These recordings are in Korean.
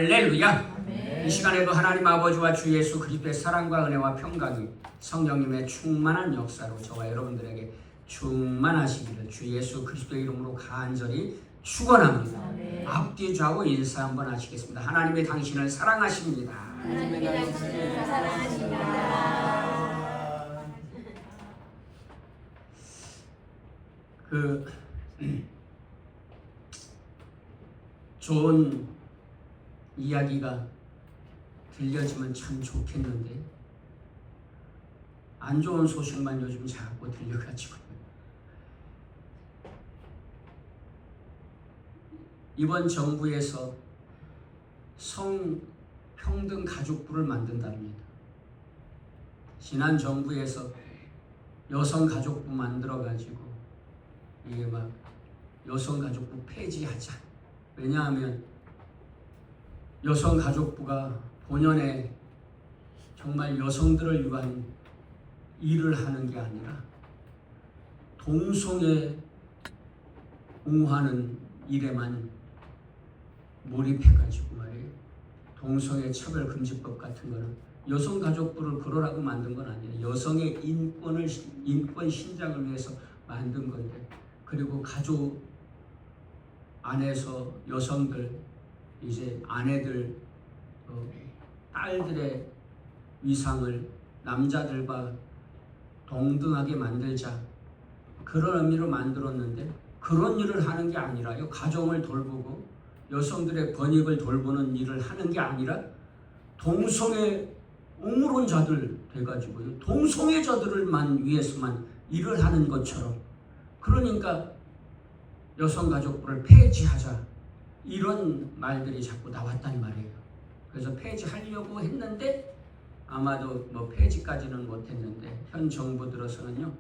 할렐루야. 아멘. 이 시간에도 하나님 아버지와 주 예수 그리스도의 사랑과 은혜와 평강이 성령님의 충만한 역사로 저와 여러분들에게 충만하시기를 주 예수 그리스도의 이름으로 간절히 축원합니다. 아멘. 앞뒤 좌우 인사 한번 하시겠습니다. 하나님의 당신을 사랑하십니다. 하나님의 당신을 사랑하십니다. 좋은 이야기가 들려지면 참 좋겠는데 안 좋은 소식만 요즘 자꾸 들려가지고 이번 정부에서 성평등 가족부를 만든답니다. 지난 정부에서 여성가족부 만들어가지고 이게 막 여성가족부 폐지하자. 왜냐하면 여성가족부가 본연의 정말 여성들을 위한 일을 하는 게 아니라 동성애 옹호하는 일에만 몰입해가지고 말이에요. 동성애 차별금지법 같은 거는 여성가족부를 그러라고 만든 건 아니에요. 여성의 인권 신장을 위해서 만든 건데, 그리고 가족 안에서 여성들, 이제 아내들, 딸들의 위상을 남자들과 동등하게 만들자, 그런 의미로 만들었는데, 그런 일을 하는 게 아니라요, 가정을 돌보고 여성들의 권익을 돌보는 일을 하는 게 아니라 동성애 옹호론자들 돼가지고요, 동성애자들만 위해서만 일을 하는 것처럼, 그러니까 여성가족부를 폐지하자, 이런 말들이 자꾸 나왔단 말이에요. 그래서 폐지하려고 했는데 아마도 뭐 폐지까지는 못했는데 현 정부 들어서는요,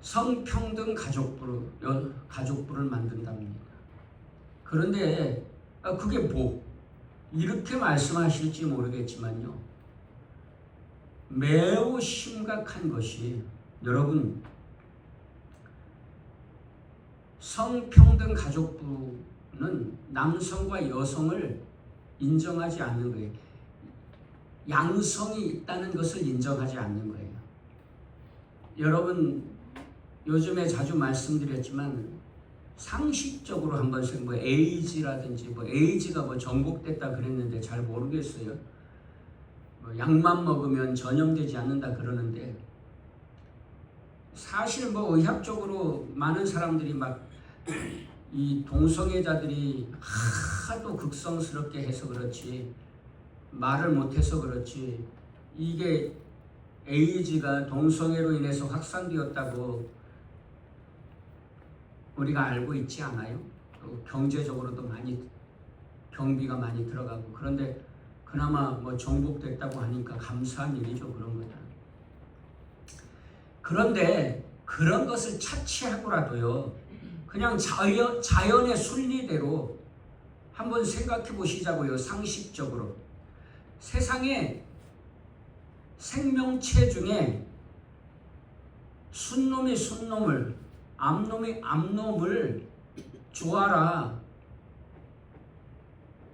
성평등 가족부를 만든답니다. 그런데 그게 뭐 이렇게 말씀하실지 모르겠지만요, 매우 심각한 것이, 여러분, 성평등 가족부는 남성과 여성을 인정하지 않는 거예요. 양성이 있다는 것을 인정하지 않는 거예요. 여러분, 요즘에 자주 말씀드렸지만 상식적으로 한번 뭐 에이즈라든지 에이즈가 정복됐다 그랬는데 잘 모르겠어요. 약만 먹으면 전염되지 않는다 그러는데, 사실 의학적으로 많은 사람들이 이 동성애자들이 하도 극성스럽게 해서 그렇지, 말을 못해서 그렇지, 이게 에이즈가 동성애로 인해서 확산되었다고 우리가 알고 있지 않아요? 경제적으로도 많이 경비가 많이 들어가고, 그런데 그나마 정복됐다고 하니까 감사한 일이죠. 그런 거다. 그런데 그런 것을 차치하고라도요, 그냥 자연의 순리대로 한번 생각해 보시자고요. 상식적으로 세상에 생명체 중에 순놈이 순놈을, 암놈이 암놈을 좋아라,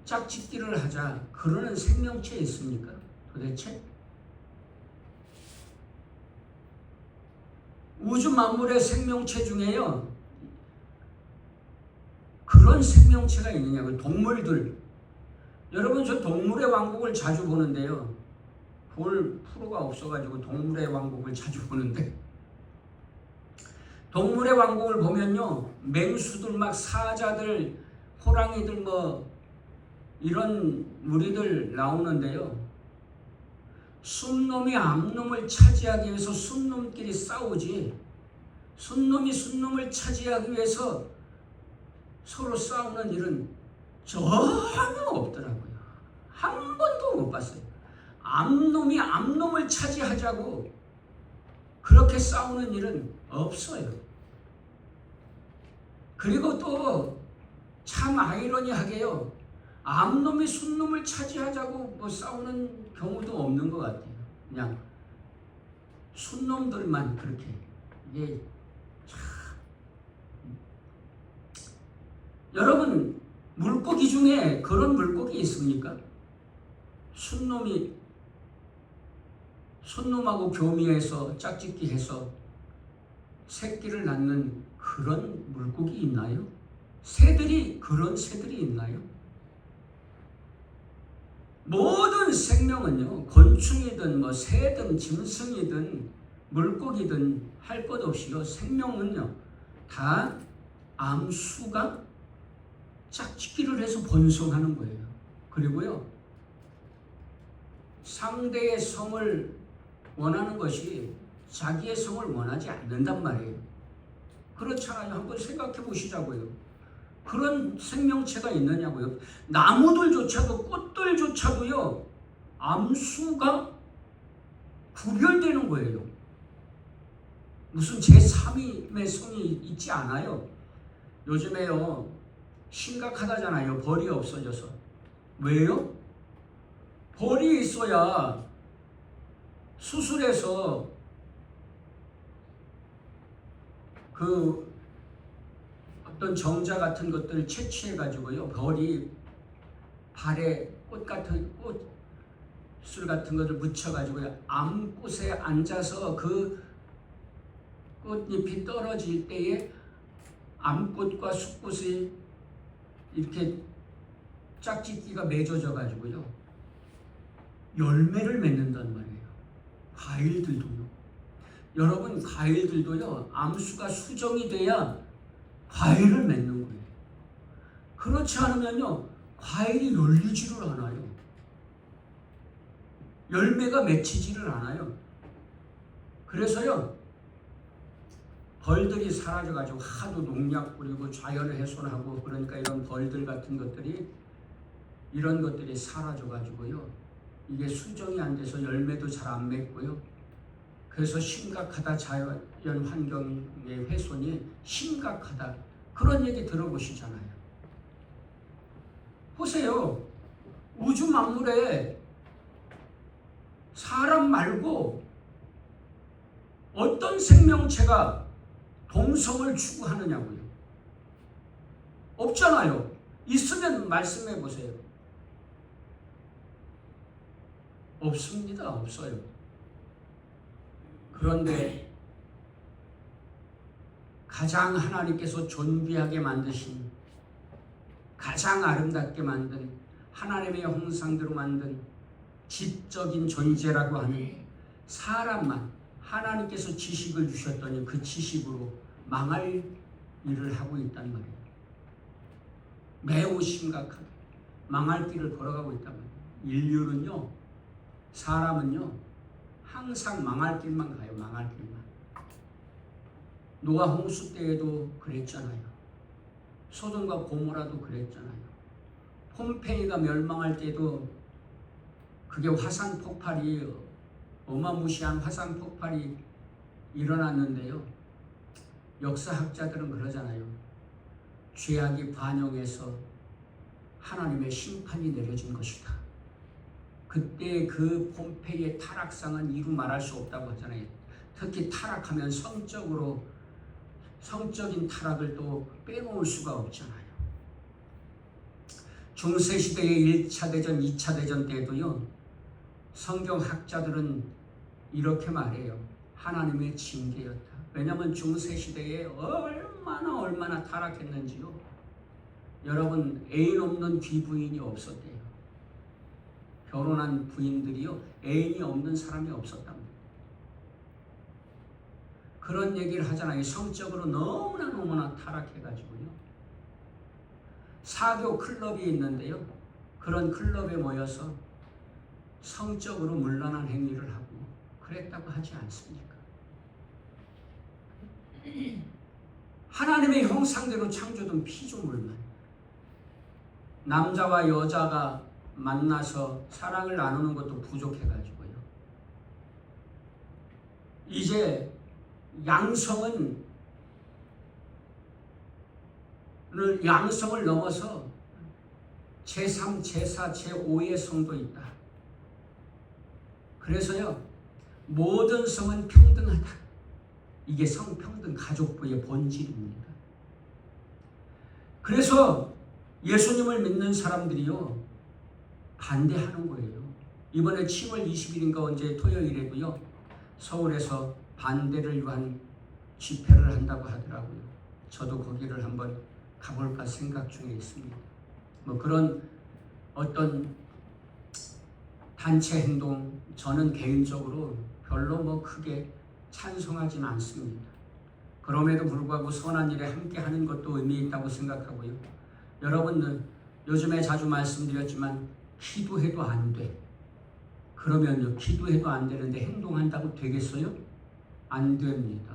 짝짓기를 하자, 그러는 생명체 있습니까? 도대체? 우주 만물의 생명체 중에요, 그런 생명체가 있느냐고요. 동물들. 여러분, 저 동물의 왕국을 자주 보는데요, 볼 프로가 없어가지고 동물의 왕국을 자주 보는데, 동물의 왕국을 보면요, 맹수들, 사자들, 호랑이들, 이런 무리들 나오는데요, 순놈이 암놈을 차지하기 위해서 순놈끼리 싸우지, 순놈이 순놈을 차지하기 위해서 서로 싸우는 일은 전혀 없더라고요. 한 번도 못 봤어요. 암놈이 암놈을 차지하자고 그렇게 싸우는 일은 없어요. 그리고 또 참 아이러니하게요, 암놈이 순놈을 차지하자고 싸우는 경우도 없는 것 같아요. 그냥 순놈들만 그렇게. 이게 참, 여러분, 물고기 중에 그런 물고기 있습니까? 순놈하고 교미해서 짝짓기해서 새끼를 낳는 그런 물고기 있나요? 그런 새들이 있나요? 모든 생명은요, 곤충이든 뭐 새든 짐승이든 물고기든 할 것 없이요, 생명은요 다 암수가 짝짓기를 해서 번성하는 거예요. 그리고요, 상대의 성을 원하는 것이 자기의 성을 원하지 않는단 말이에요. 그렇잖아요. 한번 생각해 보시자고요. 그런 생명체가 있느냐고요. 나무들조차도, 꽃들조차도요, 암수가 구별되는 거예요. 무슨 제3의 성이 있지 않아요. 요즘에요, 심각하다잖아요. 벌이 없어져서. 왜요? 벌이 있어야 수술해서 그 어떤 정자 같은 것들을 채취해 가지고요, 벌이 발에 꽃술 같은 것을 묻혀 가지고요, 암꽃에 앉아서 그 꽃잎이 떨어질 때에 암꽃과 숫꽃이 이렇게 짝짓기가 맺어져 가지고요, 열매를 맺는단 말이에요. 과일들도요. 여러분, 과일들도요, 암수가 수정이 돼야 과일을 맺는 거예요. 그렇지 않으면요, 과일이 열리지를 않아요. 열매가 맺히지를 않아요. 그래서요, 벌들이 사라져가지고 하도 농약 뿌리고 자연을 훼손하고, 그러니까 이런 벌들 같은 것들이, 이런 것들이 사라져가지고요, 이게 수정이 안 돼서 열매도 잘 안 맺고요. 그래서 심각하다, 자연 환경의 훼손이 심각하다, 그런 얘기 들어보시잖아요. 보세요. 우주 만물에 사람 말고 어떤 생명체가 동성을 추구하느냐고요. 없잖아요. 있으면 말씀해 보세요. 없습니다. 없어요. 그런데 가장 하나님께서 존귀하게 만드신, 가장 아름답게 만든, 하나님의 형상대로 만든 지적인 존재라고 하는 사람만 하나님께서 지식을 주셨더니 그 지식으로 망할 일을 하고 있단 말이에요. 매우 심각하게 망할 길을 걸어가고 있단 말이에요. 인류는요, 사람은요, 항상 망할 길만 가요. 망할 길만. 노아 홍수 때에도 그랬잖아요. 소돔과 고모라도 그랬잖아요. 폼페이가 멸망할 때도 그게 화산 폭발이, 어마무시한 화산 폭발이 일어났는데요. 역사학자들은 그러잖아요. 죄악이 반영해서 하나님의 심판이 내려진 것이다. 그때 그 폼페이의 타락상은 이루 말할 수 없다고 하잖아요. 특히 타락하면 성적인 타락을 또 빼놓을 수가 없잖아요. 중세시대의 1차 대전, 2차 대전 때도요, 성경학자들은 이렇게 말해요. 하나님의 징계였다. 왜냐하면 중세시대에 얼마나 타락했는지요. 여러분, 애인 없는 귀부인이 없었대요. 결혼한 부인들이요, 애인이 없는 사람이 없었답니다. 그런 얘기를 하잖아요. 성적으로 너무나 타락해가지고요. 사교 클럽이 있는데요, 그런 클럽에 모여서 성적으로 문란한 행위를 하고 그랬다고 하지 않습니까? 하나님의 형상대로 창조된 피조물만, 남자와 여자가 만나서 사랑을 나누는 것도 부족해가지고요, 이제 양성을 넘어서 제3, 제4, 제5의 성도 있다. 그래서요, 모든 성은 평등하다. 이게 성평등 가족부의 본질입니다. 그래서 예수님을 믿는 사람들이요 반대하는 거예요. 이번에 10월 20일인가 언제 토요일에도요 서울에서 반대를 위한 집회를 한다고 하더라고요. 저도 거기를 한번 가볼까 생각 중에 있습니다. 뭐 그런 어떤 단체 행동 저는 개인적으로 별로 뭐 크게 찬성하지는 않습니다. 그럼에도 불구하고 선한 일에 함께 하는 것도 의미 있다고 생각하고요. 여러분들 요즘에 자주 말씀드렸지만 기도해도 안 돼. 그러면요 기도해도 안 되는데 행동한다고 되겠어요? 안 됩니다.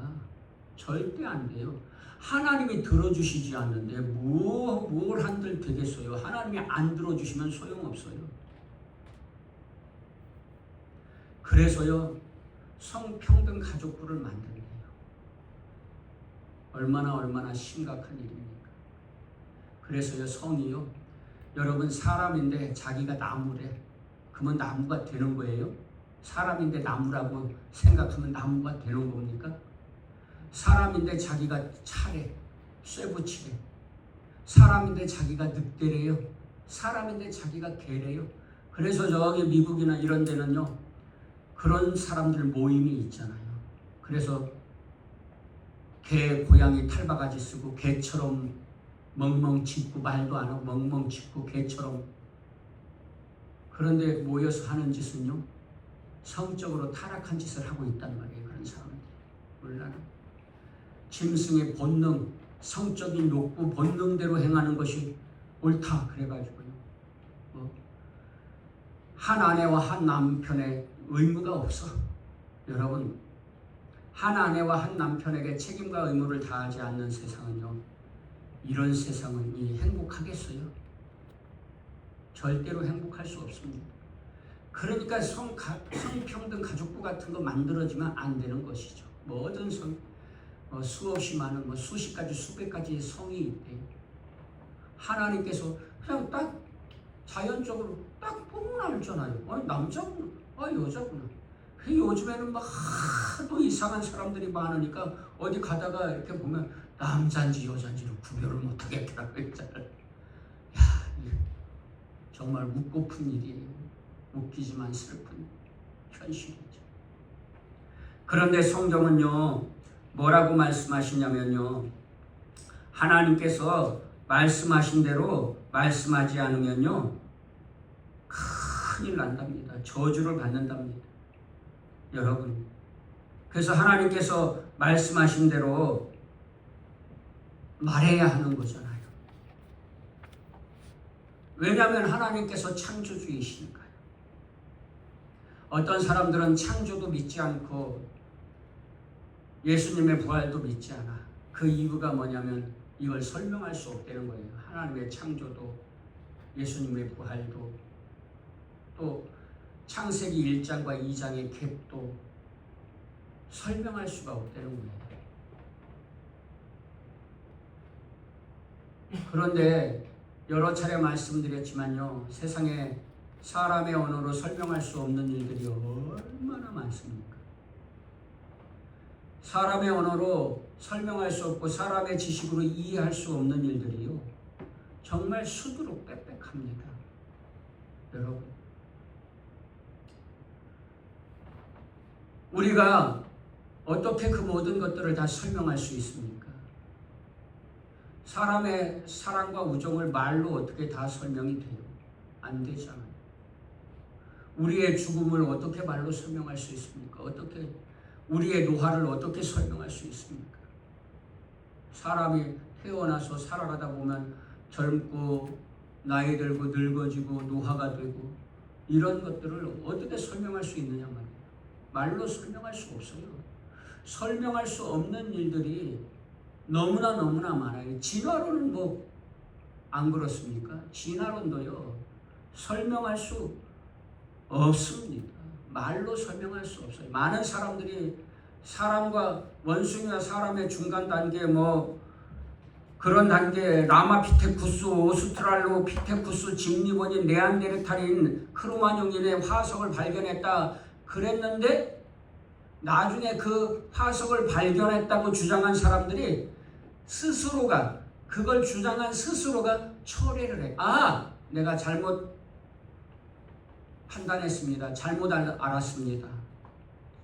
절대 안 돼요. 하나님이 들어주시지 않는데 뭘 한들 되겠어요? 하나님이 안 들어주시면 소용없어요. 그래서요 성평등 가족부를 만드는 거예요. 얼마나 심각한 일입니까? 그래서요 성이요 여러분 사람인데 자기가 나무래. 그러면 나무가 되는 거예요? 사람인데 나무라고 생각하면 나무가 되는 겁니까? 사람인데 자기가 차래, 쇠붙이래. 사람인데 자기가 늑대래요. 사람인데 자기가 개래요. 그래서 저기 미국이나 이런 데는요 그런 사람들 모임이 있잖아요. 그래서 개, 고양이 탈바가지 쓰고 개처럼 멍멍 짖고 말도 안 하고 멍멍 짖고 개처럼. 그런데 모여서 하는 짓은요 성적으로 타락한 짓을 하고 있단 말이에요. 그런 사람들 몰라요. 짐승의 본능, 성적인 욕구, 본능대로 행하는 것이 옳다 그래가지고요 한 아내와 한 남편의 의무가 없어. 여러분 한 아내와 한 남편에게 책임과 의무를 다하지 않는 세상은요 이런 세상은 행복하겠어요? 절대로 행복할 수 없습니다. 그러니까 성평등 가족부 같은 거 만들어지면 안 되는 것이죠. 모든 수없이 많은 수십 가지 수백 가지의 성이 있대요. 하나님께서 그냥 딱 자연적으로 딱 보면 알잖아요. 남자구나, 여자구나. 요즘에는 막 하도 이상한 사람들이 많으니까 어디 가다가 이렇게 보면 남자인지 여자인지를 구별을 못하겠더라고요. 야, 정말 웃고픈 일이에요. 웃기지만 슬픈 현실이죠. 그런데 성경은요 뭐라고 말씀하시냐면요 하나님께서 말씀하신 대로 말씀하지 않으면요 큰일 난답니다. 저주를 받는답니다. 여러분 그래서 하나님께서 말씀하신 대로 말해야 하는 거잖아요. 왜냐하면 하나님께서 창조주이시니까요. 어떤 사람들은 창조도 믿지 않고 예수님의 부활도 믿지 않아. 그 이유가 뭐냐면 이걸 설명할 수 없다는 거예요. 하나님의 창조도 예수님의 부활도 또 창세기 1장과 2장의 갭도 설명할 수가 없다는 거예요. 그런데 여러 차례 말씀드렸지만요 세상에 사람의 언어로 설명할 수 없는 일들이 얼마나 많습니까? 사람의 언어로 설명할 수 없고 사람의 지식으로 이해할 수 없는 일들이요 정말 수두룩 빽빽합니다. 여러분 우리가 어떻게 그 모든 것들을 다 설명할 수 있습니까? 사람의 사랑과 우정을 말로 어떻게 다 설명이 돼요? 안 되잖아요. 우리의 죽음을 어떻게 말로 설명할 수 있습니까? 어떻게 우리의 노화를 어떻게 설명할 수 있습니까? 사람이 태어나서 살아가다 보면 젊고 나이 들고 늙어지고 노화가 되고 이런 것들을 어떻게 설명할 수 있느냐 말이에요. 말로 설명할 수 없어요. 설명할 수 없는 일들이 너무나 많아요. 진화론은 뭐 안 그렇습니까? 진화론도요 설명할 수 없습니다. 말로 설명할 수 없어요. 많은 사람들이 사람과 원숭이와 사람의 중간 단계 그런 단계 라마피테쿠스, 오스트랄로피테쿠스, 직리본인, 네안데르탈인, 크로마뇽인의 화석을 발견했다 그랬는데 나중에 그 화석을 발견했다고 주장한 사람들이 스스로가 그걸 주장한 스스로가 철회를 해. 내가 잘못 판단했습니다. 잘못 알았습니다.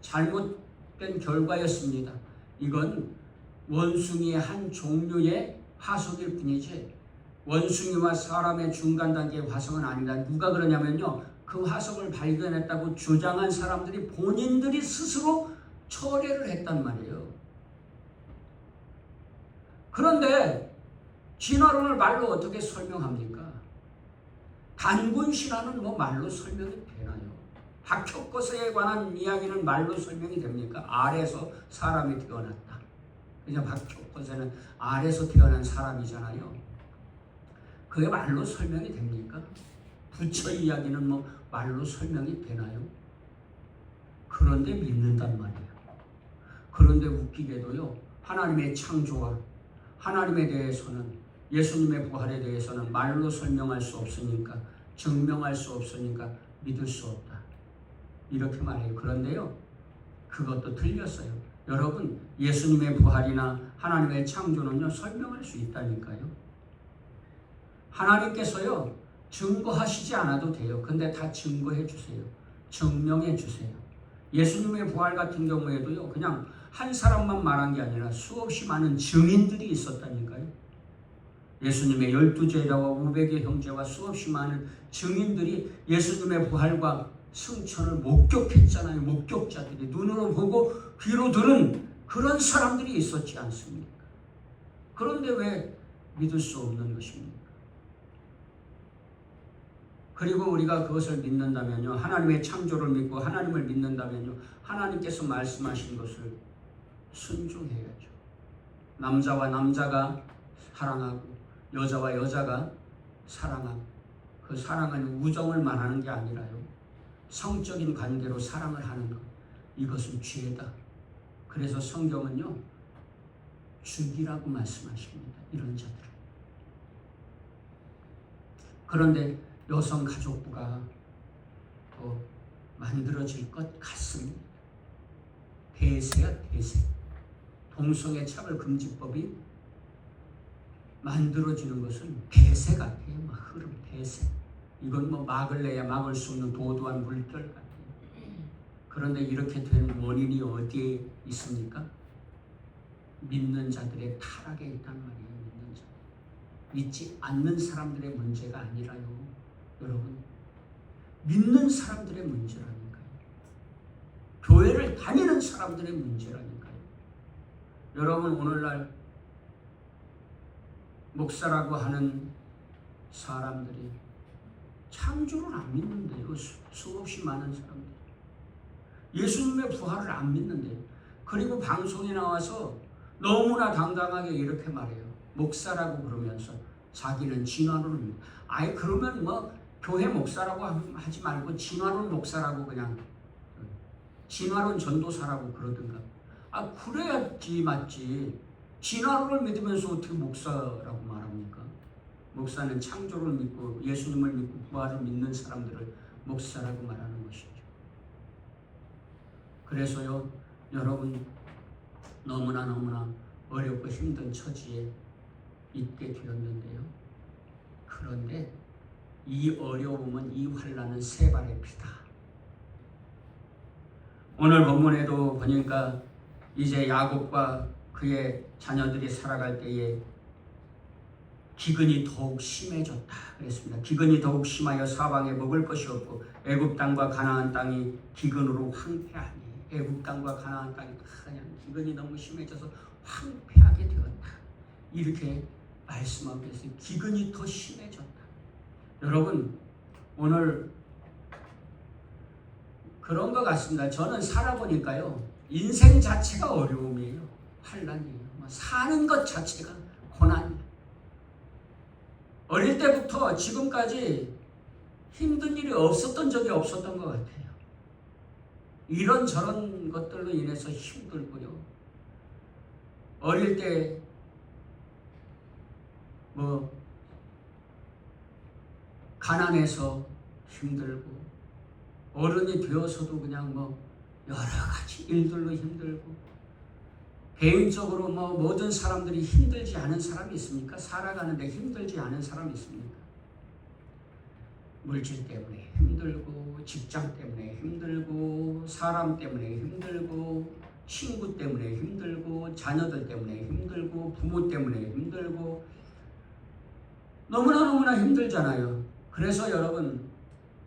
잘못된 결과였습니다. 이건 원숭이의 한 종류의 화석일 뿐이지 원숭이와 사람의 중간 단계의 화석은 아니다. 누가 그러냐면요, 그 화석을 발견했다고 주장한 사람들이 본인들이 스스로 철회를 했단 말이에요. 그런데 진화론을 말로 어떻게 설명합니까? 단군 신화는 뭐 말로 설명이 되나요? 박혁거스에 관한 이야기는 말로 설명이 됩니까? 알에서 사람이 태어났다. 그냥 박혁거스는 알에서 태어난 사람이잖아요. 그게 말로 설명이 됩니까? 부처 이야기는 뭐 말로 설명이 되나요? 그런데 믿는단 말이에요. 그런데 웃기게도요, 하나님의 창조와 하나님에 대해서는, 예수님의 부활에 대해서는 말로 설명할 수 없으니까, 증명할 수 없으니까 믿을 수 없다, 이렇게 말해요. 그런데요, 그것도 틀렸어요. 여러분, 예수님의 부활이나 하나님의 창조는요, 설명할 수 있다니까요. 하나님께서요, 증거하시지 않아도 돼요. 근데 다 증거해 주세요. 증명해 주세요. 예수님의 부활 같은 경우에도요, 그냥 한 사람만 말한 게 아니라 수없이 많은 증인들이 있었다니까요. 예수님의 12제자와 500의 형제와 수없이 많은 증인들이 예수님의 부활과 승천을 목격했잖아요. 목격자들이 눈으로 보고 귀로 들은 그런 사람들이 있었지 않습니까? 그런데 왜 믿을 수 없는 것입니까? 그리고 우리가 그것을 믿는다면요, 하나님의 창조를 믿고 하나님을 믿는다면요, 하나님께서 말씀하신 것을 순종해야죠. 남자와 남자가 사랑하고 여자와 여자가 사랑하고, 그 사랑은 우정을 말하는 게 아니라요, 성적인 관계로 사랑을 하는 것, 이것은 죄다. 그래서 성경은요, 죽이라고 말씀하십니다. 이런 자들을. 그런데 여성가족부가 만들어질 것 같습니다. 대세야, 대세. 동성애 차별금지법이 만들어지는 것은 대세 같아요. 막 흐름, 대세. 이건 뭐 막을 내야 막을 수 없는 도도한 물결 같아요. 그런데 이렇게 된 원인이 어디에 있습니까? 믿는 자들의 타락에 있단 말이에요. 믿는 자. 믿지 않는 사람들의 문제가 아니라요. 여러분, 믿는 사람들의 문제라니까요. 교회를 다니는 사람들의 문제라니까요. 여러분, 오늘날 목사라고 하는 사람들이 창조를 안 믿는데요. 수없이 많은 사람들이 예수님의 부활을 안 믿는데요. 그리고 방송에 나와서 너무나 당당하게 이렇게 말해요. 목사라고 그러면서 자기는 진화론을 믿는다. 아예 그러면 뭐 교회 목사라고 하지 말고 진화론 목사라고, 그냥 진화론 전도사라고 그러든가. 그래야지 맞지. 진화론을 믿으면서 어떻게 목사라고 말합니까? 목사는 창조를 믿고 예수님을 믿고 부활을 믿는 사람들을 목사라고 말하는 것이죠. 그래서요, 여러분, 너무나 어렵고 힘든 처지에 있게 되었는데요. 그런데 이 어려움은, 이 환난은 세 발의 피다. 오늘 본문에도 보니까 이제 야곱과 그의 자녀들이 살아갈 때에 기근이 더욱 심해졌다 그랬습니다. 기근이 더욱 심하여 사방에 먹을 것이 없고 애굽 땅과 가나안 땅이 기근으로 황폐하니, 애굽 땅과 가나안 땅이 그냥 기근이 너무 심해져서 황폐하게 되었다, 이렇게 말씀하고 계세요. 기근이 더 심해졌다. 여러분, 오늘 그런 것 같습니다. 저는 살아보니까요, 인생 자체가 어려움이에요. 환난이에요. 사는 것 자체가 고난이에요. 어릴 때부터 지금까지 힘든 일이 없었던 적이 없었던 것 같아요. 이런저런 것들로 인해서 힘들고요. 어릴 때 가난해서 힘들고, 어른이 되어서도 그냥 여러 가지 일들로 힘들고, 개인적으로 모든 사람들이 힘들지 않은 사람이 있습니까? 살아가는데 힘들지 않은 사람이 있습니까? 물질 때문에 힘들고, 직장 때문에 힘들고, 사람 때문에 힘들고, 친구 때문에 힘들고, 자녀들 때문에 힘들고, 부모 때문에 힘들고, 너무나 힘들잖아요. 그래서 여러분,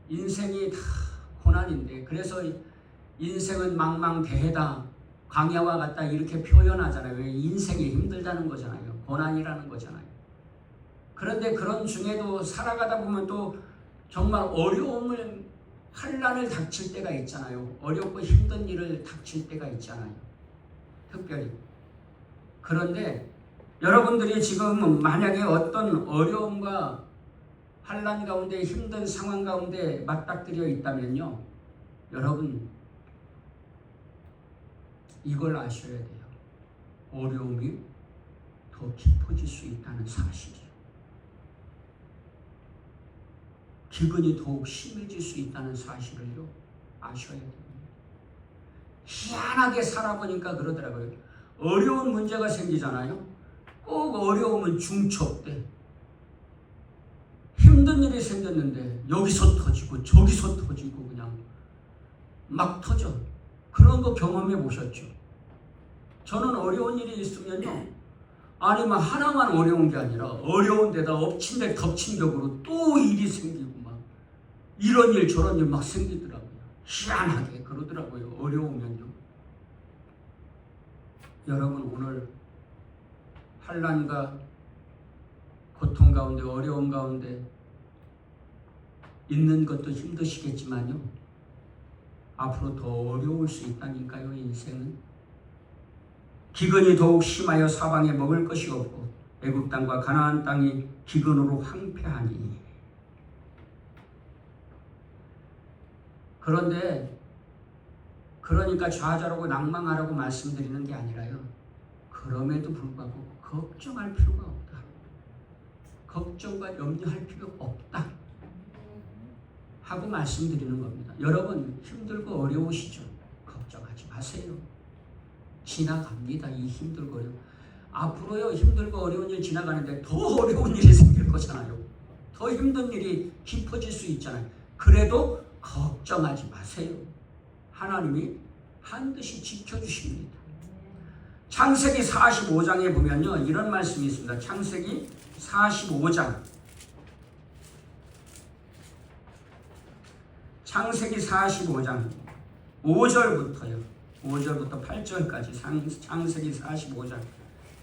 인생이 다 고난인데, 그래서 인생은 망망대해다, 광야와 같다 이렇게 표현하잖아요. 인생이 힘들다는 거잖아요. 고난이라는 거잖아요. 그런데 그런 중에도 살아가다 보면 또 정말 어려움을, 환난을 닥칠 때가 있잖아요. 어렵고 힘든 일을 닥칠 때가 있잖아요. 특별히. 그런데 여러분들이 지금 만약에 어떤 어려움과 환난 가운데, 힘든 상황 가운데 맞닥뜨려 있다면요, 여러분 이걸 아셔야 돼요. 어려움이 더 깊어질 수 있다는 사실이에요. 기근이 더욱 심해질 수 있다는 사실을요 아셔야 됩니다. 희한하게 살아보니까 그러더라고요. 어려운 문제가 생기잖아요. 꼭 어려움은 중첩 때. 힘든 일이 생겼는데 여기서 터지고 저기서 터지고 그냥 막 터져. 그런 거 경험해 보셨죠? 저는 어려운 일이 있으면요, 아니면 하나만 어려운 게 아니라 어려운 데다 엎친 데 덮친 격으로 또 일이 생기고 막 이런 일 저런 일 막 생기더라고요. 희한하게 그러더라고요. 어려우면요. 여러분 오늘 환난과 고통 가운데, 어려움 가운데 있는 것도 힘드시겠지만요, 앞으로 더 어려울 수 있다니까요. 인생은 기근이 더욱 심하여 사방에 먹을 것이 없고 애굽 땅과 가나안 땅이 기근으로 황폐하니. 그러니까 좌절하고 낭망하라고 말씀드리는 게 아니라요, 그럼에도 불구하고 걱정할 필요가 없다. 걱정과 염려할 필요가 없다 하고 말씀드리는 겁니다. 여러분 힘들고 어려우시죠? 걱정하지 마세요. 지나갑니다. 이 힘들고 어려움. 앞으로요 힘들고 어려운 일 지나가는데 더 어려운 일이 생길 거잖아요. 더 힘든 일이 깊어질 수 있잖아요. 그래도 걱정하지 마세요. 하나님이 반드시 지켜주십니다. 창세기 45장에 보면요 이런 말씀이 있습니다. 창세기 45장. 창세기 45장 5절부터 8절까지 창세기 45장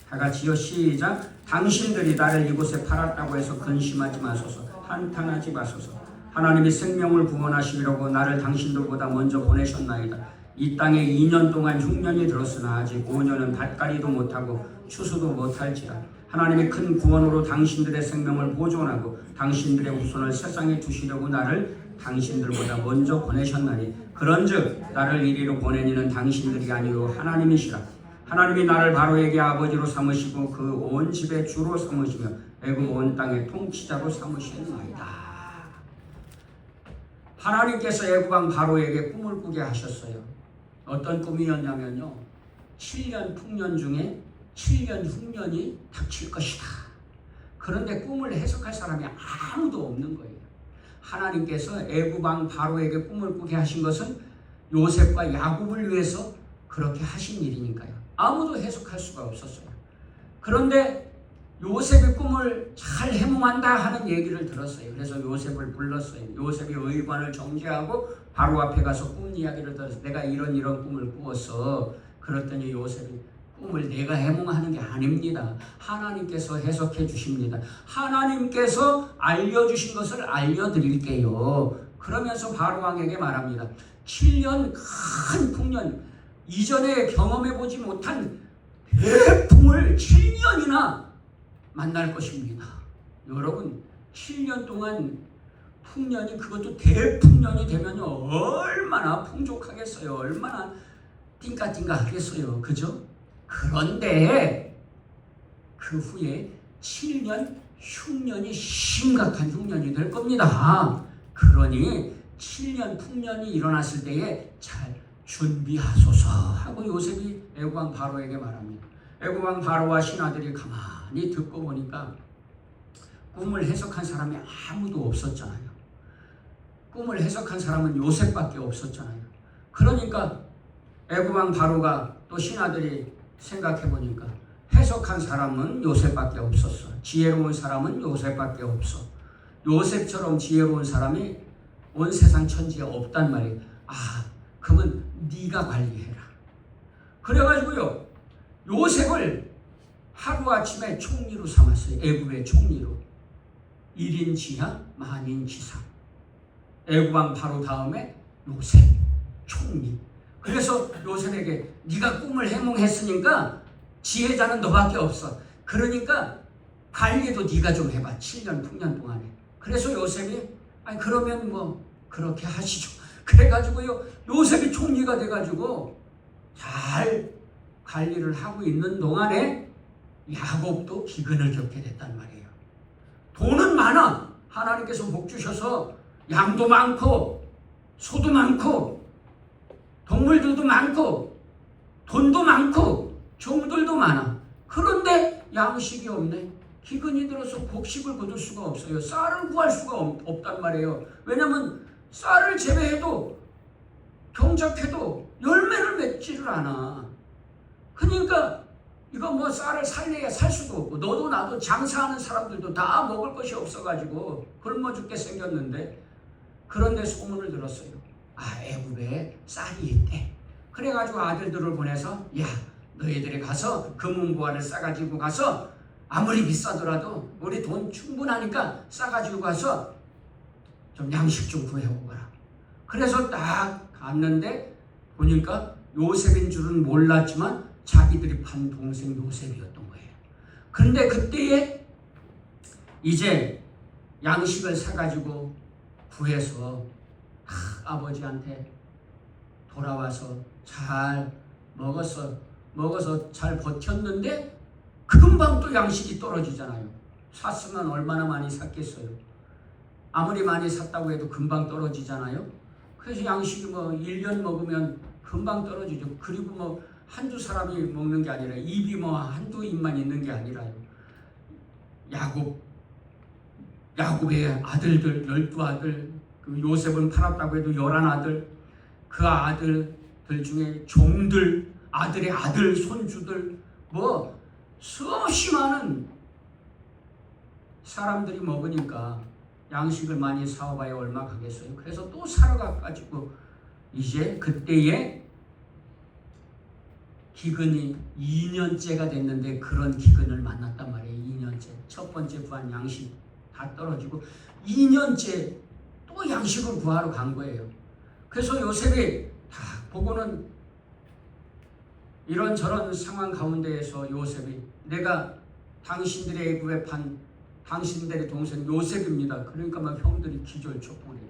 다 같이요 시작. 당신들이 나를 이곳에 팔았다고 해서 근심하지 마소서, 한탄하지 마소서. 하나님이 생명을 구원하시려고 나를 당신들보다 먼저 보내셨나이다. 이 땅에 2년 동안 흉년이 들었으나 아직 5년은 밭갈이도 못하고 추수도 못할지라. 하나님이 큰 구원으로 당신들의 생명을 보존하고 당신들의 후손을 세상에 두시려고 나를 당신들보다 먼저 보내셨나니, 그런즉 나를 이리로 보낸 이는 당신들이 아니요 하나님이시라. 하나님이 나를 바로에게 아버지로 삼으시고 그 온 집의 주로 삼으시며 애굽 온 땅의 통치자로 삼으셨나이다. 하나님께서 애굽 왕 바로에게 꿈을 꾸게 하셨어요. 어떤 꿈이었냐면요, 7년 풍년 중에 7년 흉년이 닥칠 것이다. 그런데 꿈을 해석할 사람이 아무도 없는 거예요. 하나님께서 애굽 왕 바로에게 꿈을 꾸게 하신 것은 요셉과 야곱을 위해서 그렇게 하신 일이니까요. 아무도 해석할 수가 없었어요. 그런데 요셉의 꿈을 잘 해몽한다 하는 얘기를 들었어요. 그래서 요셉을 불렀어요. 요셉이 의관을 정지하고 바로 앞에 가서 꿈 이야기를 들어서 내가 이런 꿈을 꾸었어. 그랬더니 요셉이 꿈을 내가 해몽하는 게 아닙니다. 하나님께서 해석해 주십니다. 하나님께서 알려주신 것을 알려드릴게요. 그러면서 바로 왕에게 말합니다. 7년 큰 풍년, 이전에 경험해보지 못한 대풍을 7년이나 만날 것입니다. 여러분 7년 동안 풍년이, 그것도 대풍년이 되면 얼마나 풍족하겠어요. 얼마나 띵까띵까 하겠어요. 그죠? 그런데 그 후에 7년 흉년이 심각한 흉년이 될 겁니다. 그러니 7년 풍년이 일어났을 때에 잘 준비하소서 하고 요셉이 애국왕 바로에게 말합니다. 애국왕 바로와 신하들이 가만히 듣고 보니까 꿈을 해석한 사람이 아무도 없었잖아요. 꿈을 해석한 사람은 요셉밖에 없었잖아요. 그러니까 애국왕 바로가 또 신하들이 생각해 보니까 해석한 사람은 요셉밖에 없었어. 지혜로운 사람은 요셉밖에 없어. 요셉처럼 지혜로운 사람이 온 세상 천지에 없단 말이에요. 그러면 네가 관리해라. 그래가지고요, 요셉을 하루아침에 총리로 삼았어요. 애국의 총리로. 1인 지하 만인 지상. 애국왕 바로 다음에 요셉 총리. 그래서 요셉에게 네가 꿈을 해몽했으니까 지혜자는 너밖에 없어. 그러니까 관리도 네가 좀 해봐. 7년, 9년 동안에. 그래서 요셉이 그러면 뭐 그렇게 하시죠. 그래가지고요, 요셉이 총리가 돼가지고 잘 관리를 하고 있는 동안에 야곱도 기근을 겪게 됐단 말이에요. 돈은 많아. 하나님께서 복 주셔서 양도 많고 소도 많고 동물들도 많고 돈도 많고 종들도 많아. 그런데 양식이 없네. 기근이 들어서 곡식을 거둘 수가 없어요. 쌀을 구할 수가 없단 말이에요. 왜냐하면 쌀을 재배해도 경작해도 열매를 맺지를 않아. 그러니까 이거 뭐 쌀을 살래야 살 수도 없고 너도 나도 장사하는 사람들도 다 먹을 것이 없어가지고 굶어 죽게 생겼는데, 그런데 소문을 들었어요. 애굽에 쌀이 있대. 그래가지고 아들들을 보내서 야, 너희들이 가서 금은보화를 싸가지고 가서 아무리 비싸더라도 우리 돈 충분하니까 싸가지고 가서 좀 양식 좀 구해오고 가라. 그래서 딱 갔는데 보니까 요셉인 줄은 몰랐지만 자기들이 판 동생 요셉이었던 거예요. 그런데 그때에 이제 양식을 사가지고 구해서 아버지한테 돌아와서 잘 먹어서 잘 버텼는데 금방 또 양식이 떨어지잖아요. 샀으면 얼마나 많이 샀겠어요. 아무리 많이 샀다고 해도 금방 떨어지잖아요. 그래서 양식이 뭐 1년 먹으면 금방 떨어지죠. 그리고 뭐 한두 사람이 먹는 게 아니라 입이 뭐 한두 입만 있는 게 아니라요. 야곱의 아들들 12아들, 그 요셉은 팔았다고 해도 11아들, 그 아들들 중에 종들, 아들의 아들, 손주들, 뭐 수없이 많은 사람들이 먹으니까 양식을 많이 사와봐야 얼마 가겠어요. 그래서 또 사러 가가지고 이제 그때에 기근이 2년째가 됐는데 그런 기근을 만났단 말이에요. 2년째. 첫 번째 구한 양식 다 떨어지고 2년째 또 양식을 구하러 간 거예요. 그래서 요셉이 다 보고는 이런저런 상황 가운데에서 요셉이 내가 당신들의 애굽에 판 당신들의 동생 요셉입니다. 그러니까 막 형들이 기절초풍을 해요.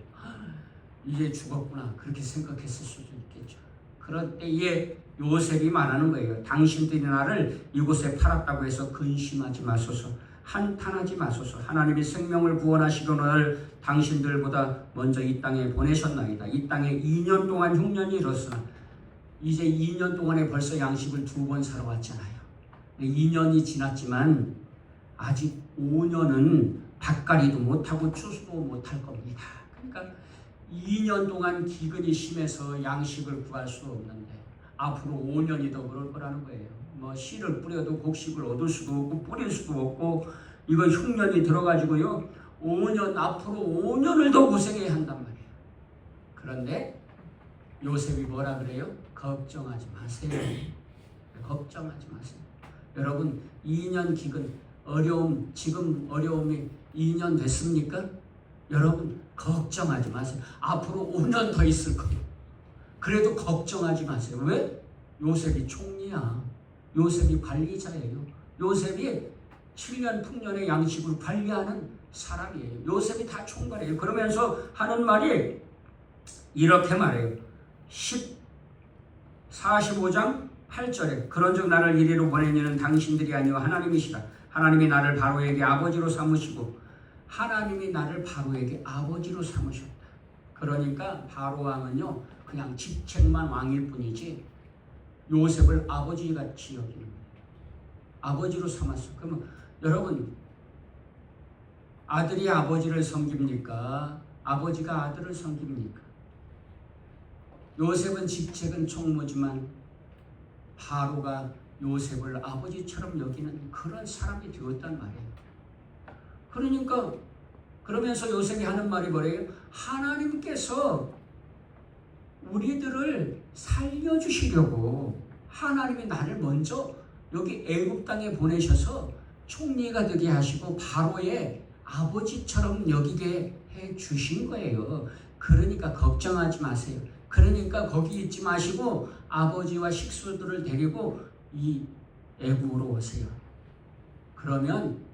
이제 죽었구나 그렇게 생각했을 수도 있겠죠. 그럴 때에 요셉이 말하는 거예요. 당신들이 나를 이곳에 팔았다고 해서 근심하지 마소서. 한탄하지 마소서. 하나님이 생명을 구원하시려는 당신들보다 먼저 이 땅에 보내셨나이다. 이 땅에 2년 동안 흉년이 일었으나 이제 2년 동안에 벌써 양식을 2번 사러 왔잖아요. 2년이 지났지만 아직 5년은 밭갈이도 못하고 추수도 못할 겁니다. 그러니까 2년 동안 기근이 심해서 양식을 구할 수 없는데 앞으로 5년이 더 그럴 거라는 거예요. 뭐 씨를 뿌려도 곡식을 얻을 수도 없고 뿌릴 수도 없고 이거 흉년이 들어가지고요 5년 앞으로 5년을 더 고생해야 한단 말이에요. 그런데 요셉이 뭐라 그래요? 걱정하지 마세요. 걱정하지 마세요. 여러분 2년 기근 어려움 지금 어려움이 2년 됐습니까? 여러분 걱정하지 마세요. 앞으로 5년 더 있을 거예요. 그래도 걱정하지 마세요. 왜? 요셉이 총리야. 요셉이 관리자예요. 요셉이 7년 풍년의 양식을 관리하는 사람이에요. 요셉이 다 총괄이에요. 그러면서 하는 말이 이렇게 말해요. 45장 8절에 그런즉 나를 이리로 보낸 이는 당신들이 아니요 하나님이시라. 하나님이 나를 바로에게 아버지로 삼으시고 하나님이 나를 바로에게 아버지로 삼으셨다. 그러니까 바로 왕은요 그냥 직책만 왕일 뿐이지 요셉을 아버지같이 여기는 거예요. 아버지로 삼았어. 그러면 여러분, 아들이 아버지를 섬깁니까? 아버지가 아들을 섬깁니까? 요셉은 직책은 총무지만 바로가 요셉을 아버지처럼 여기는 그런 사람이 되었단 말이에요. 그러니까 그러면서 요셉이 하는 말이 뭐래요? 하나님께서 우리들을 살려주시려고 하나님이 나를 먼저 여기 애굽 땅에 보내셔서 총리가 되게 하시고 바로의 아버지처럼 여기게 해 주신 거예요. 그러니까 걱정하지 마세요. 그러니까 거기 있지 마시고 아버지와 식구들을 데리고 이 애굽으로 오세요. 그러면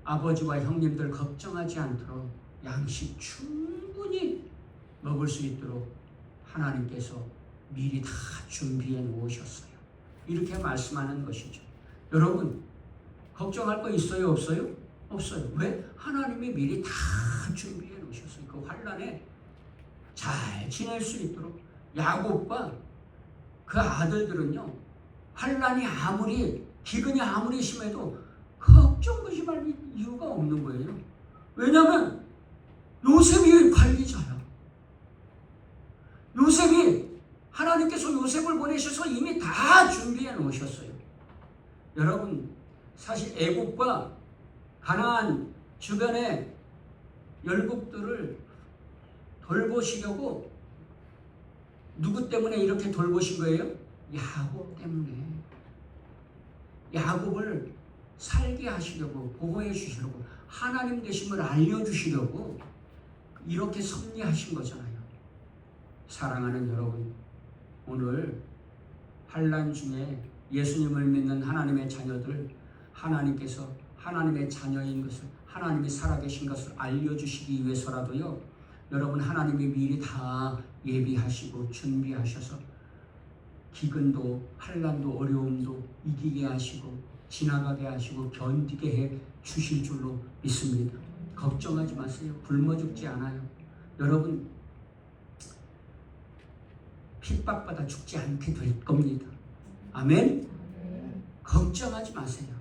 아버지와 형님들 걱정하지 않도록 양식 충분히 먹을 수 있도록 하나님께서 미리 다 준비해 놓으셨어요. 이렇게 말씀하는 것이죠. 여러분, 걱정할 거 있어요? 없어요? 없어요. 왜? 하나님이 미리 다 준비해 놓으셨어요. 그 환난에 잘 지낼 수 있도록. 야곱과 그 아들들은요, 환난이 아무리 기근이 아무리 심해도 걱정 의심할 이유가 없는 거예요. 왜냐하면 요셉이 관리자야. 요셉이 하나님께서 요셉을 보내셔서 이미 다 준비해 놓으셨어요. 여러분, 사실 애굽과 가나안 주변의 열국들을 돌보시려고 누구 때문에 이렇게 돌보신 거예요? 야곱 때문에. 야곱을 살게 하시려고, 보호해 주시려고, 하나님 되심을 알려주시려고 이렇게 섭리하신 거잖아요. 사랑하는 여러분, 오늘 환난 중에 예수님을 믿는 하나님의 자녀들, 하나님께서 하나님의 자녀인 것을, 하나님이 살아계신 것을 알려주시기 위해서라도요, 여러분, 하나님이 미리 다 예비하시고 준비하셔서 기근도 환난도 어려움도 이기게 하시고 지나가게 하시고 견디게 해 주실 줄로 믿습니다. 걱정하지 마세요. 굶어 죽지 않아요. 여러분, 핍박받아 죽지 않게 될 겁니다. 아멘? 걱정하지 마세요.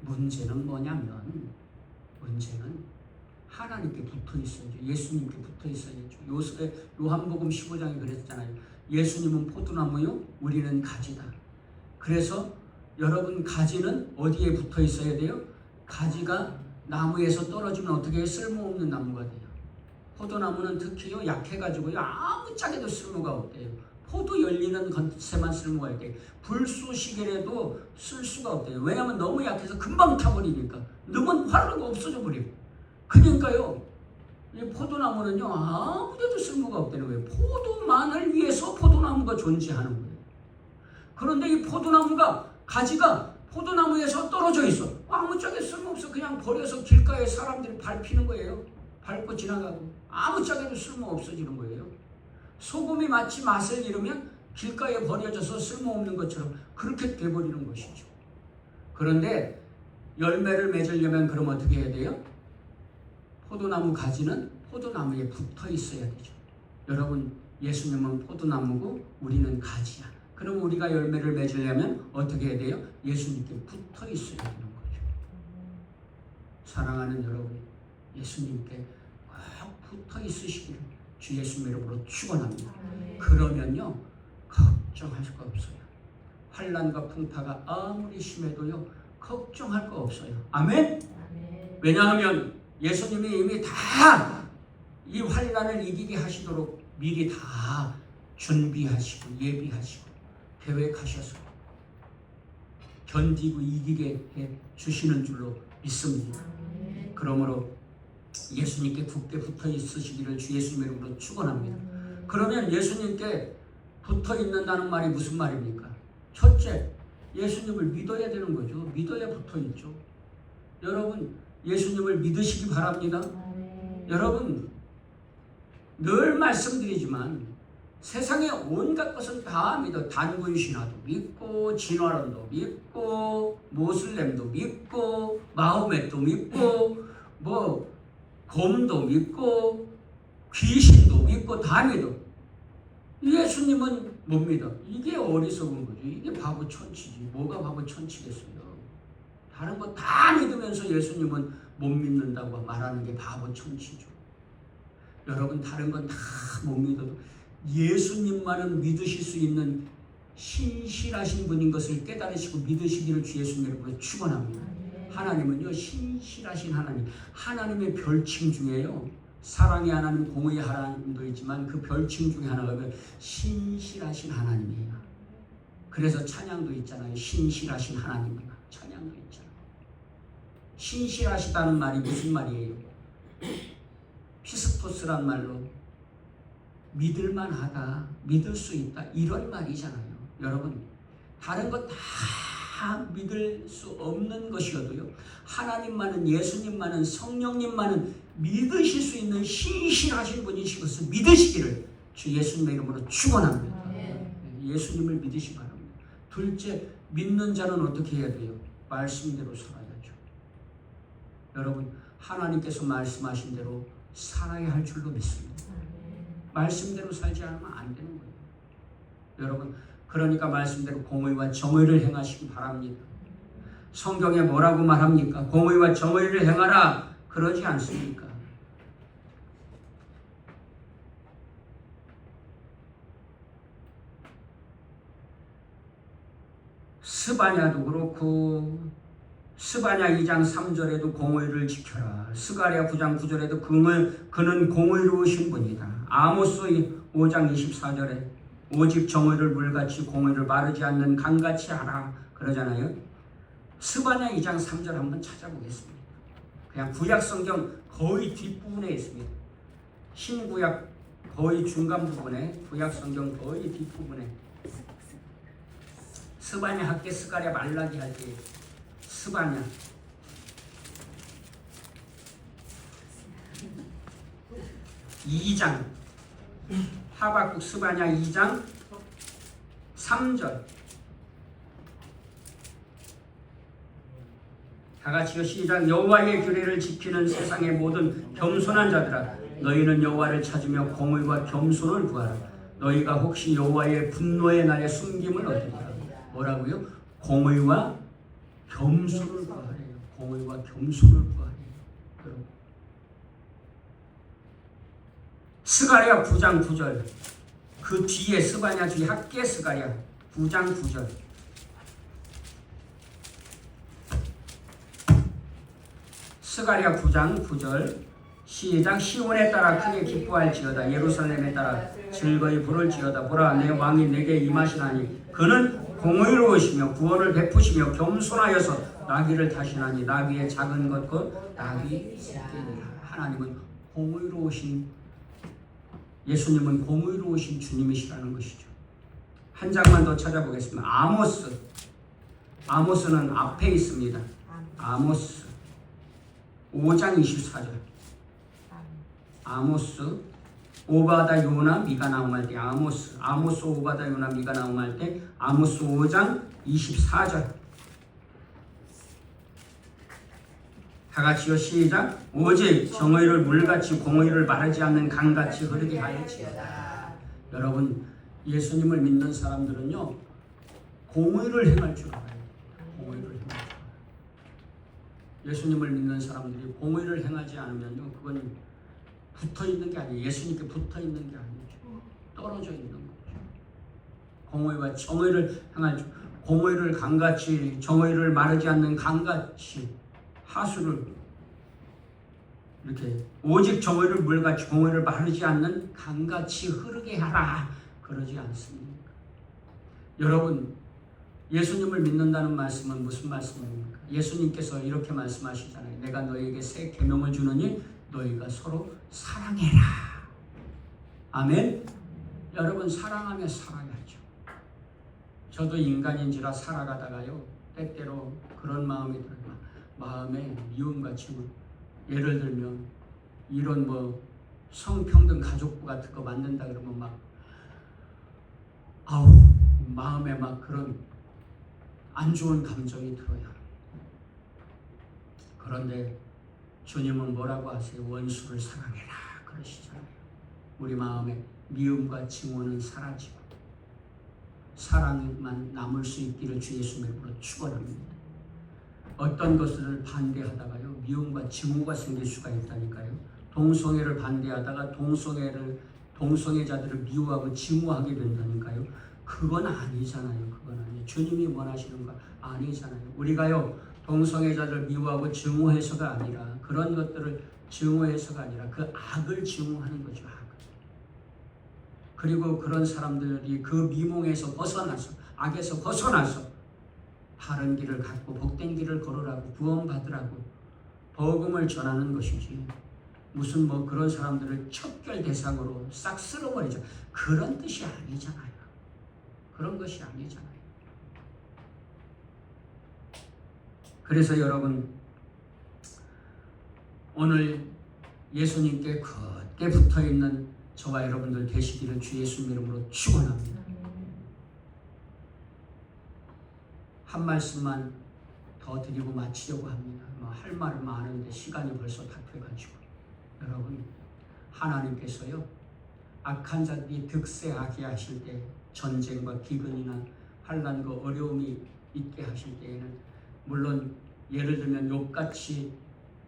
문제는 뭐냐면, 문제는 하나님께 붙어 있어야죠. 예수님께 붙어 있어야죠. 요한복음 15장에 그랬잖아요. 예수님은 포도나무요, 우리는 가지다. 그래서 여러분, 가지는 어디에 붙어 있어야 돼요? 가지가 나무에서 떨어지면 어떻게 해요? 쓸모없는 나무가 돼요. 포도나무는 특히요, 약해가지고요, 아무짝에도 쓸모가 없대요. 포도 열리는 것에만 쓸모가 있대요. 불쏘시개라도 쓸 수가 없대요. 왜냐하면 너무 약해서 금방 타버리니까. 넣으면 화르르 없어져 버리고. 그러니까요, 이 포도나무는요, 아무데도 쓸모가 없다는 거예요. 포도만을 위해서 포도나무가 존재하는 거예요. 그런데 이 포도나무가, 가지가 포도나무에서 떨어져 있어. 아무짝에 쓸모없어. 그냥 버려서 길가에 사람들이 밟히는 거예요. 밟고 지나가고. 아무짝에도 쓸모 없어지는 거예요. 소금이 마치 맛을 잃으면 길가에 버려져서 쓸모없는 것처럼 그렇게 돼버리는 것이죠. 그런데 열매를 맺으려면 그럼 어떻게 해야 돼요? 포도나무 가지는 포도나무에 붙어 있어야 되죠. 여러분, 예수님은 포도나무고 우리는 가지야. 그럼 우리가 열매를 맺으려면 어떻게 해야 돼요? 예수님께 붙어 있어야 되는 거죠. 사랑하는 여러분, 예수님께 꼭 붙어 있으시기를 주 예수님 이름으로 축원합니다. 그러면요, 걱정할 수가 없어요. 환난과 풍파가 아무리 심해도요, 걱정할 거 없어요. 아멘? 왜냐하면 예수님이 이미 다 이 환난을 이기게 하시도록 미리 다 준비하시고 예비하시고 계획하셔서 견디고 이기게 해 주시는 줄로 믿습니다. 그러므로 예수님께 굳게 붙어 있으시기를 주 예수님의 이름으로 축원합니다. 그러면 예수님께 붙어 있는다는 말이 무슨 말입니까? 첫째, 예수님을 믿어야 되는 거죠. 믿어야 붙어 있죠. 여러분, 예수님을 믿으시기 바랍니다. 여러분, 늘 말씀드리지만 세상의 온갖 것은 다 믿어. 단군 신화도 믿고, 진화론도 믿고, 모슬렘도 믿고, 마호멧도 믿고, 곰도 믿고, 귀신도 믿고 다 믿어. 예수님은 못 믿어. 이게 어리석은 거죠. 이게 바보 천치지. 뭐가 바보 천치겠어요. 다른 거 다 믿으면서 예수님은 못 믿는다고 말하는 게 바보 천치죠. 여러분 다른 건 다 못 믿어도 예수님만은 믿으실 수 있는 신실하신 분인 것을 깨달으시고 믿으시기를 주 예수님 이름으로 축원합니다. 하나님은요 신실하신 하나님, 하나님의 별칭 중에요 사랑의 하나님, 공의의 하나님도 있지만 그 별칭 중에 하나가 신실하신 하나님이에요. 그래서 찬양도 있잖아요. 신실하신 하나님 찬양도 있잖아요. 신실하시다는 말이 무슨 말이에요? 피스토스란 말로 믿을만하다, 믿을 수 있다 이런 말이잖아요. 여러분 다른 것 다 믿을 수 없는 것이어도요 하나님만은, 예수님만은, 성령님만은 믿으실 수 있는 신실하신 분이신 것을 믿으시기를 주 예수님의 이름으로 축원합니다. 예수님을 믿으시기 바랍니다. 둘째, 믿는 자는 어떻게 해야 돼요? 말씀대로 살아야죠. 여러분 하나님께서 말씀하신 대로 살아야 할 줄로 믿습니다. 말씀대로 살지 않으면 안 되는 거예요. 여러분 그러니까 말씀대로 공의와 정의를 행하시기 바랍니다. 성경에 뭐라고 말합니까? 공의와 정의를 행하라 그러지 않습니까? 스바냐도 그렇고 스바냐 2장 3절에도 공의를 지켜라. 스가랴 9장 9절에도 그는 공의로우신 분이다. 아모스 5장 24절에 오직 정의를 물같이 공의를 마르지 않는 강같이 하라 그러잖아요. 스바냐 2장 3절 한번 찾아보겠습니다. 그냥 구약 성경 거의 뒷부분에 있습니다. 신구약 거의 중간 부분에, 구약 성경 거의 뒷부분에 스바냐, 학개, 스가랴, 말라기 할 때 스바냐 2장, 하박국 스바냐 2장 3절 다같이요 시작. 여호와의 규례를 지키는 세상의 모든 겸손한 자들아 너희는 여호와를 찾으며 공의와 겸손을 구하라. 너희가 혹시 여호와의 분노의 날에 숨김을 얻으리라. 뭐라고요? 공의와 겸손을 구하래요. 공의와 겸손을 구하래요. 여러분 스가랴 9장 9절 그 뒤에 스바냐 뒤에 학개 스가랴 9장 9절 스가랴 9장 9절 시작. 시온에 따라 크게 기뻐할지어다 예루살렘에 따라 즐거이 부를지어다 보라 내 왕이 내게 임하시나니 그는 공의로우시며 구원을 베푸시며 겸손하여서 나귀를 타시나니 나귀의 작은 것 곧 나귀 새끼니라. 하나님은 공의로우신, 예수님은 공의로우신 주님이시라는 것이죠. 한 장만 더 찾아보겠습니다. 아모스는 앞에 있습니다. 아모스 5장 24절 아모스 오바다 요나 미가 나움할 때 아모스 오바다 요나 미가 나움할 때 아모스 5장 24절 다같이요 시작. 오직 정의를 물같이 공의를 마르지 않는 강같이 흐르게 하였지어다. 여러분 예수님을 믿는 사람들은요 공의를 행할 줄 알아요. 공의를 행할 줄 알아요. 예수님을 믿는 사람들이 공의를 행하지 않으면요 그건 붙어있는 게 아니에요. 예수님께 붙어있는 게 아니죠. 떨어져 있는 거죠. 공의와 정의를 행할 줄, 공의를 강같이, 정의를 마르지 않는 강같이, 하수를 이렇게 오직 정의를 물같이 공의를 마르지 않는 강같이 흐르게 하라 그러지 않습니까? 여러분 예수님을 믿는다는 말씀은 무슨 말씀입니까? 예수님께서 이렇게 말씀하시잖아요. 내가 너희에게 새 계명을 주느니 너희가 서로 사랑해라. 아멘. 여러분 사랑하며 살아야죠. 저도 인간인지라 살아가다가요 때때로 그런 마음이 들어요. 마음에 미움같이 예를 들면 이런 뭐 성평등 가족부 같은 거 만든다 그러면 막 마음에 막 그런 안 좋은 감정이 들어요. 그런데 주님은 뭐라고 하세요? 원수를 사랑해라 그러시잖아요. 우리 마음에 미움과 증오는 사라지고 사랑만 남을 수 있기를 주 예수님의 이름으로 축원합니다. 어떤 것을 반대하다가요 미움과 증오가 생길 수가 있다니까요. 동성애를 반대하다가 동성애자들을 미워하고 증오하게 된다니까요. 그건 아니잖아요. 그건 아니에요. 주님이 원하시는 거 아니잖아요. 우리가요 동성애자들 미워하고 증오해서가 아니라 그런 것들을 증오해서가 아니라 그 악을 증오하는 거죠. 악을. 그리고 그런 사람들이 그 미몽에서 벗어나서 악에서 벗어나서 바른 길을 갖고 복된 길을 걸으라고 구원받으라고 복음을 전하는 것이지 무슨 뭐 그런 사람들을 척결 대상으로 싹 쓸어버리자 그런 뜻이 아니잖아요. 그런 것이 아니잖아요. 그래서 여러분 오늘 예수님께 굳게 붙어있는 저와 여러분들 되시기를 주 예수님 이름으로 축원합니다. 한 말씀만 더 드리고 마치려고 합니다. 할 말은 많은데 시간이 벌써 다 돼가지고 여러분 하나님께서요 악한 자들이 득세하게 하실 때 전쟁과 기근이나 환난과 어려움이 있게 하실 때에는 물론 예를 들면 욥같이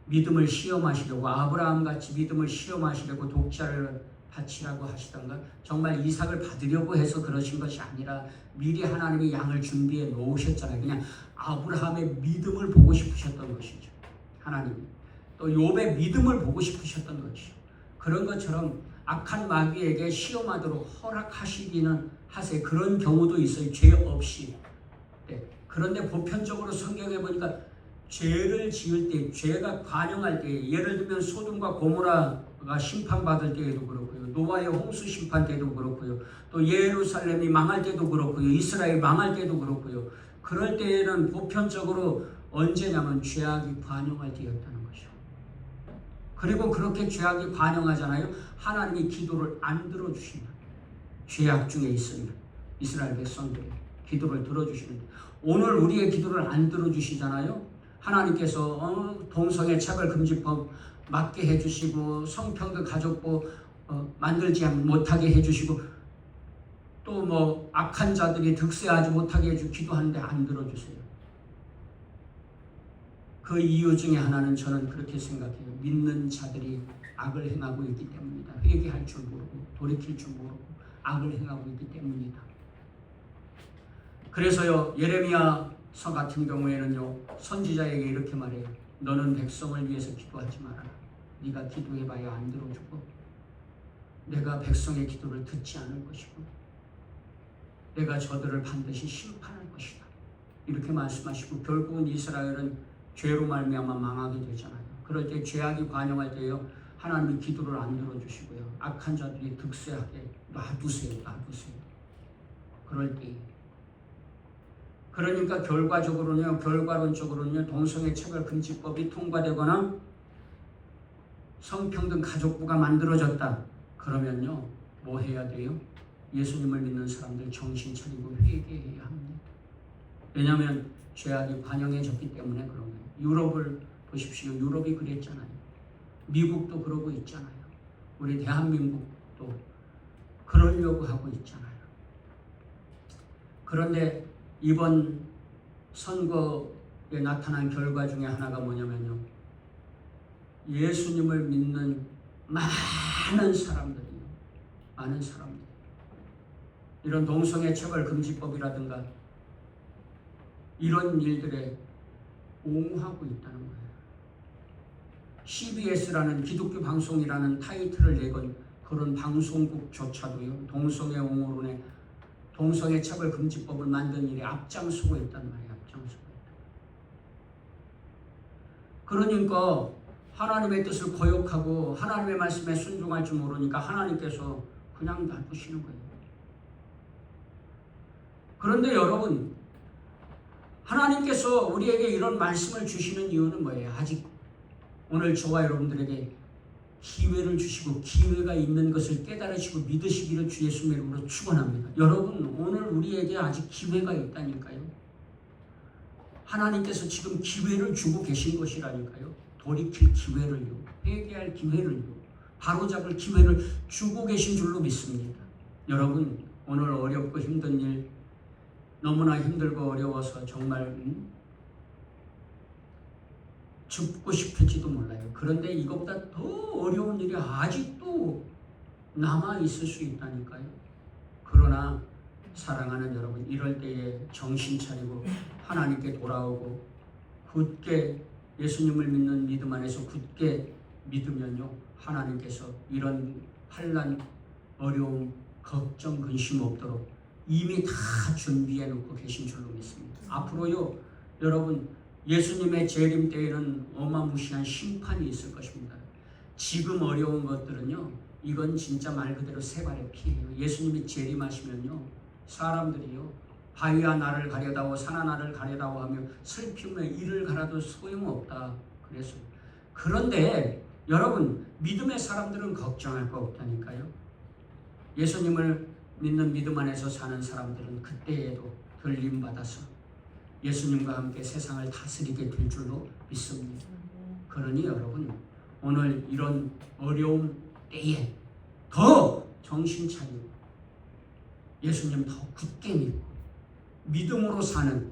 믿음을 시험하시려고 아브라함같이 믿음을 시험하시려고 독자를 바치라고 하시던가 정말 이삭을 받으려고 해서 그러신 것이 아니라 미리 하나님이 양을 준비해 놓으셨잖아요. 그냥 아브라함의 믿음을 보고 싶으셨던 것이죠. 하나님이 또 욥의 믿음을 보고 싶으셨던 것이죠. 그런 것처럼 악한 마귀에게 시험하도록 허락하시기는 하세요. 그런 경우도 있어요. 죄 없이. 네. 그런데 보편적으로 성경에 보니까 죄를 지을 때, 죄가 관영할 때, 예를 들면 소돔과 고모라가 심판받을 때에도 그렇고요. 노아의 홍수 심판 때도 그렇고요. 또 예루살렘이 망할 때도 그렇고요. 이스라엘 망할 때도 그렇고요. 그럴 때에는 보편적으로 언제냐면 죄악이 관영할 때였다는 것이죠. 그리고 그렇게 죄악이 관영하잖아요. 하나님이 기도를 안 들어주신다. 죄악 중에 있으면 이스라엘 백성들이 기도를 들어주시는데 오늘 우리의 기도를 안 들어주시잖아요. 하나님께서 동성애 차별금지법 맞게 해주시고 성평등 가족부 만들지 못하게 해주시고 또 뭐 악한 자들이 득세하지 못하게 해주고 기도하는데 안 들어주세요. 그 이유 중에 하나는 저는 그렇게 생각해요. 믿는 자들이 악을 행하고 있기 때문이다. 회개할 줄 모르고 돌이킬 줄 모르고 악을 행하고 있기 때문이다. 그래서요 예레미야서 같은 경우에는요 선지자에게 이렇게 말해요. 너는 백성을 위해서 기도하지 마라. 네가 기도해봐야 안 들어주고 내가 백성의 기도를 듣지 않을 것이고 내가 저들을 반드시 심판할 것이다. 이렇게 말씀하시고 결국은 이스라엘은 죄로 말미암아 망하게 되잖아요. 그럴 때 죄악이 관영할 때요 하나님이 기도를 안 들어주시고요 악한 자들이 득세하게 놔두세요. 그럴 때 그러니까 결과론적으로는요 동성애 차별금지법이 통과되거나 성평등 가족부가 만들어졌다. 그러면요 뭐 해야 돼요? 예수님을 믿는 사람들 정신 차리고 회개해야 합니다. 왜냐하면 죄악이 관영해졌기 때문에 그런 거예요. 유럽을 보십시오. 유럽이 그랬잖아요. 미국도 그러고 있잖아요. 우리 대한민국도 그러려고 하고 있잖아요. 그런데 이번 선거에 나타난 결과 중에 하나가 뭐냐면요. 예수님을 믿는 많은 사람들이요. 이런 동성애 차별금지법이라든가 이런 일들에 옹호하고 있다는 거예요. CBS라는 기독교 방송이라는 타이틀을 내건 그런 방송국조차도요. 동성애 옹호론에 동성애 차별금지법을 만든 일에 앞장서고 있단 말이에요. 그러니까 하나님의 뜻을 거역하고 하나님의 말씀에 순종할 줄 모르니까 하나님께서 그냥 놔두시는 거예요. 그런데 여러분 하나님께서 우리에게 이런 말씀을 주시는 이유는 뭐예요? 아직 오늘 저와 여러분들에게 기회를 주시고 기회가 있는 것을 깨달으시고 믿으시기를 주 예수님의 이름으로 축원합니다. 여러분 오늘 우리에게 아직 기회가 있다니까요. 하나님께서 지금 기회를 주고 계신 것이라니까요. 돌이킬 기회를요. 회개할 기회를요. 바로잡을 기회를 주고 계신 줄로 믿습니다. 여러분, 오늘 어렵고 힘든 일, 너무나 힘들고 어려워서 정말 죽고 싶을지도 몰라요. 그런데 이것보다 더 어려운 일이 아직도 남아 있을 수 있다니까요. 그러나 사랑하는 여러분, 이럴 때에 정신 차리고 하나님께 돌아오고 굳게 예수님을 믿는 믿음 안에서 굳게 믿으면요, 하나님께서 이런 환난, 어려움, 걱정, 근심 없도록 이미 다 준비해 놓고 계신 줄로 믿습니다. 앞으로요, 여러분, 예수님의 재림 때에는 어마무시한 심판이 있을 것입니다. 지금 어려운 것들은요, 이건 진짜 말 그대로 새발의 피예요. 예수님이 재림하시면요, 사람들이요, 바위와 나를 가려다오 산하 나를 가려다오 하며 슬피우며 이를 갈아도 소용없다 그랬어요. 그런데 여러분, 믿음의 사람들은 걱정할 거 없다니까요. 예수님을 믿는 믿음 안에서 사는 사람들은 그때에도 들림받아서 예수님과 함께 세상을 다스리게 될 줄로 믿습니다. 그러니 여러분, 오늘 이런 어려움 때에 더 정신 차리고 예수님 더 굳게 믿고 믿음으로 사는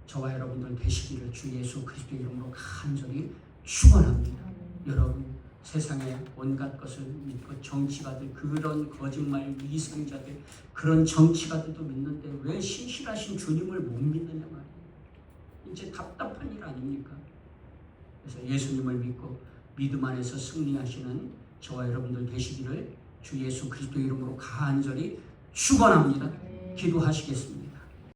저와 여러분들 되시기를 주 예수 그리스도 이름으로 간절히 축원합니다. 여러분, 세상에 온갖 것을 믿고 정치가들, 그런 거짓말 위선자들, 그런 정치가들도 믿는데 왜 신실하신 주님을 못 믿느냐 말이에요. 이제 답답한 일 아닙니까? 그래서 예수님을 믿고 믿음 안에서 승리하시는 저와 여러분들 되시기를 주 예수 그리스도 이름으로 간절히 축원합니다. 기도하시겠습니다.